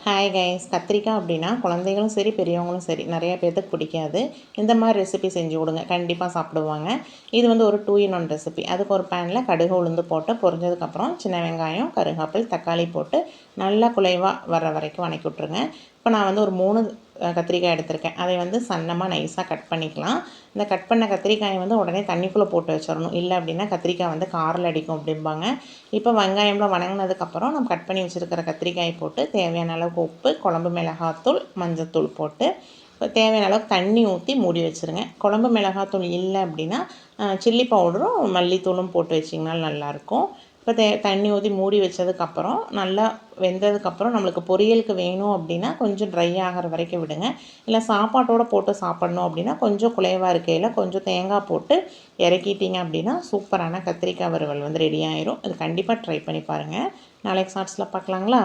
Hi guys, கத்திரிக்காய் அப்படின்னா குழந்தைகளும் சரி பெரியவங்களும் சரி நிறைய பேர்த்துக்கு பிடிக்காது. இந்த மாதிரி ரெசிபி செஞ்சு கொடுங்க, கண்டிப்பாக சாப்பிடுவாங்க. இது வந்து ஒரு 2 in 1 ரெசிபி. அதுக்கு ஒரு பேனில் கடுகு உளுந்து போட்டு பொரிஞ்சதுக்கப்புறம் சின்ன வெங்காயம், கருவேப்பிலை, தக்காளி போட்டு நல்லா குலைவாக வர வரைக்கும் வணக்கி விட்ருங்க. இப்போ நான் வந்து ஒரு 3 கத்திரிக்காய் எடுத்திருக்கேன். அதை வந்து சன்னமாக நைஸாக கட் பண்ணிக்கலாம். இந்த கட் பண்ண கத்திரிக்காயை வந்து உடனே தண்ணிக்குள்ளே போட்டு வச்சிடணும். இல்லை அப்படின்னா கத்திரிக்காய் வந்து காரில் அடிக்கும் அப்படிம்பாங்க. இப்போ வெங்காயம்லாம் வணங்கினதுக்கப்புறம் நம்ம கட் பண்ணி வச்சுருக்கிற கத்திரிக்காயை போட்டு தேவையான அளவுக்கு உப்பு, குழம்பு மிளகாத்தூள், மஞ்சத்தூள் போட்டு இப்போ தேவையான அளவுக்கு தண்ணி ஊற்றி மூடி வச்சுருங்க. குழம்பு மிளகாத்தூள் இல்லை அப்படின்னா சில்லி பவுடரும் மல்லித்தூளும் போட்டு வச்சிங்கனாலும் நல்லாயிருக்கும். இப்போ தண்ணி ஊற்றி மூடி வச்சதுக்கப்புறம் நல்லா வெந்ததுக்கப்புறம் நம்மளுக்கு பொரியலுக்கு வேணும் அப்படின்னா கொஞ்சம் ட்ரை ஆகிற வரைக்கும் விடுங்க. இல்லை சாப்பாட்டோடு போட்டு சாப்பிட்ணும் அப்படின்னா கொஞ்சம் குலைவாக இருக்கையில் கொஞ்சம் தேங்காய் போட்டு இறக்கிட்டிங்க அப்படின்னா சூப்பரான கத்திரிக்காய் வறுவல் வந்து ரெடி ஆயிரும். அது கண்டிப்பாக ட்ரை பண்ணி பாருங்கள். நாளைக்கு ஷார்ட்ஸில் பார்க்கலாங்களா?